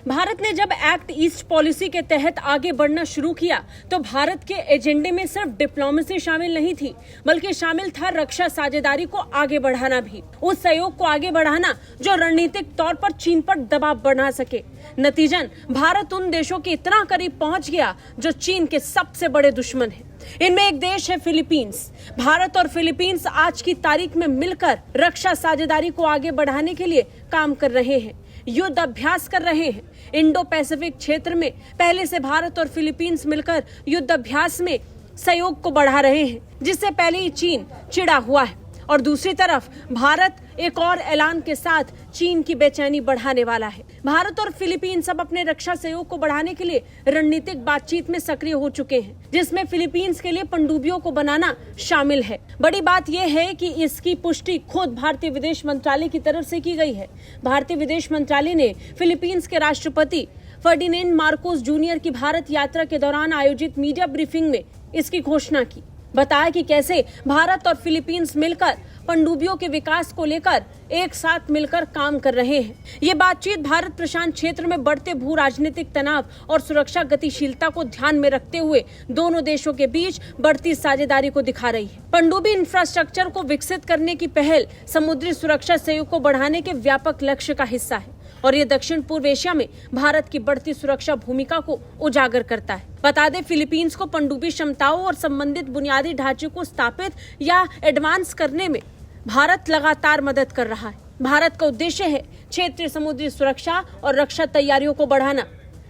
भारत ने जब act east policy के तहत आगे बढ़ना शुरू किया तो भारत के एजेंडे में सिर्फ डिप्लोमेसी शामिल नहीं थी, बल्कि शामिल था रक्षा साझेदारी को आगे बढ़ाना भी। उस सहयोग को आगे बढ़ाना जो रणनीतिक तौर पर चीन पर दबाव बना सके। नतीजन भारत उन देशों के इतना करीब पहुंच गया जो चीन के सबसे बड़े दुश्मन हैं। इनमें एक देश है फिलीपींस। भारत और फिलीपींस आज की तारीख में मिलकर रक्षा साझेदारी को आगे बढ़ाने के लिए काम कर रहे हैं, युद्ध अभ्यास कर रहे हैं। इंडो पैसिफिक क्षेत्र में पहले से भारत और फिलीपींस मिलकर युद्ध अभ्यास में सहयोग को बढ़ा रहे हैं, जिससे पहले ही चीन चिढ़ा हुआ है और दूसरी तरफ भारत एक और ऐलान के साथ चीन की बेचैनी बढ़ाने वाला है। भारत और फिलीपींस अब अपने रक्षा सहयोग को बढ़ाने के लिए रणनीतिक बातचीत में सक्रिय हो चुके हैं, जिसमें फिलीपींस के लिए पनडुब्बियों को बनाना शामिल है। बड़ी बात यह है कि इसकी पुष्टि खुद भारतीय विदेश मंत्रालय की तरफ से की गई है। भारतीय विदेश मंत्रालय ने फिलीपींस के राष्ट्रपति फर्डिनेंड मार्कोस जूनियर की भारत यात्रा के दौरान आयोजित मीडिया ब्रीफिंग में इसकी घोषणा की। बताया कि कैसे भारत और फिलीपींस मिलकर पनडुब्बियों के विकास को लेकर एक साथ मिलकर काम कर रहे हैं। ये बातचीत भारत प्रशांत क्षेत्र में बढ़ते भू राजनीतिक तनाव और सुरक्षा गतिशीलता को ध्यान में रखते हुए दोनों देशों के बीच बढ़ती साझेदारी को दिखा रही है। पनडुब्बी इंफ्रास्ट्रक्चर को विकसित करने की पहल समुद्री सुरक्षा सहयोग को बढ़ाने के व्यापक लक्ष्य का हिस्सा है और ये दक्षिण पूर्व एशिया में भारत की बढ़ती सुरक्षा भूमिका को उजागर करता है। बता दें, फिलीपींस को पनडुब्बी क्षमताओं और संबंधित बुनियादी ढांचे को स्थापित या एडवांस करने में भारत लगातार मदद कर रहा है। भारत का उद्देश्य है क्षेत्रीय समुद्री सुरक्षा और रक्षा तैयारियों को बढ़ाना,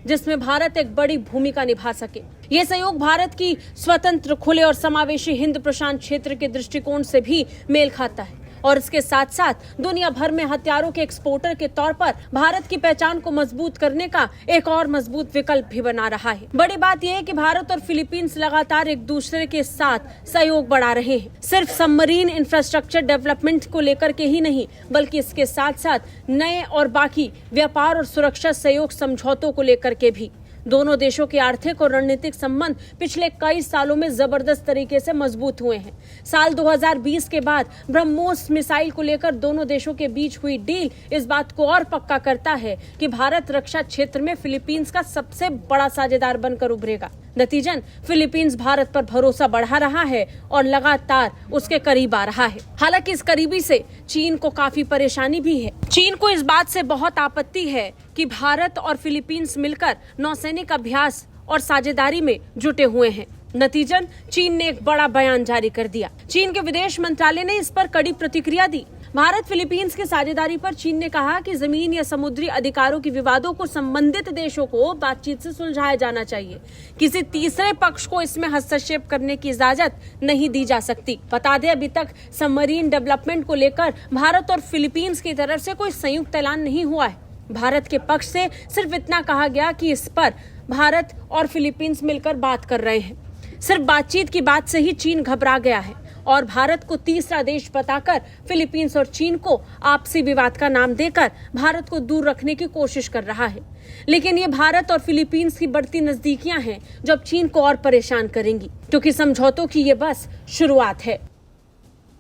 जिसमें भारत एक बड़ी भूमिका निभा सके। ये सहयोग भारत की स्वतंत्र, खुले और समावेशी हिंद प्रशांत क्षेत्र के दृष्टिकोण से भी मेल खाता है और इसके साथ साथ दुनिया भर में हथियारों के एक्सपोर्टर के तौर पर भारत की पहचान को मजबूत करने का एक और मजबूत विकल्प भी बना रहा है। बड़ी बात यह है कि भारत और फिलीपींस लगातार एक दूसरे के साथ सहयोग बढ़ा रहे हैं, सिर्फ सबमरीन इंफ्रास्ट्रक्चर डेवलपमेंट को लेकर के ही नहीं, बल्कि इसके साथ साथ नए और बाकी व्यापार और सुरक्षा सहयोग समझौतों को लेकर के भी। दोनों देशों के आर्थिक और रणनीतिक संबंध पिछले कई सालों में जबरदस्त तरीके से मजबूत हुए हैं। साल 2020 के बाद ब्रह्मोस मिसाइल को लेकर दोनों देशों के बीच हुई डील इस बात को और पक्का करता है कि भारत रक्षा क्षेत्र में फिलीपींस का सबसे बड़ा साझेदार बनकर उभरेगा। नतीजन फिलीपींस भारत पर भरोसा बढ़ा रहा है और लगातार उसके करीब आ रहा है। हालांकि इस करीबी से चीन को काफी परेशानी भी है। चीन को इस बात से बहुत आपत्ति है कि भारत और फिलीपींस मिलकर नौसैनिक अभ्यास और साझेदारी में जुटे हुए हैं। नतीजन चीन ने एक बड़ा बयान जारी कर दिया। चीन के विदेश मंत्रालय ने इस पर कड़ी प्रतिक्रिया दी। भारत फिलीपींस की साझेदारी पर चीन ने कहा कि जमीन या समुद्री अधिकारों के विवादों को संबंधित देशों को बातचीत से सुलझाया जाना चाहिए। किसी तीसरे पक्ष को इसमें हस्तक्षेप करने की इजाजत नहीं दी जा सकती। बता दें, अभी तक सबमरीन डेवलपमेंट को लेकर भारत और फिलीपींस की तरफ से कोई संयुक्त ऐलान नहीं हुआ है। भारत के पक्ष से सिर्फ इतना कहा गया कि इस पर भारत और फिलीपींस मिलकर बात कर रहे हैं। सिर्फ बातचीत की बात से ही चीन घबरा गया है और भारत को तीसरा देश बताकर फिलीपींस और चीन को आपसी विवाद का नाम देकर भारत को दूर रखने की कोशिश कर रहा है। लेकिन ये भारत और फिलीपींस की बढ़ती नजदीकियां हैं जो अब चीन को और परेशान करेंगी, क्योंकि समझौतों की ये बस शुरुआत है।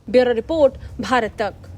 ब्यूरो रिपोर्ट, भारत तक।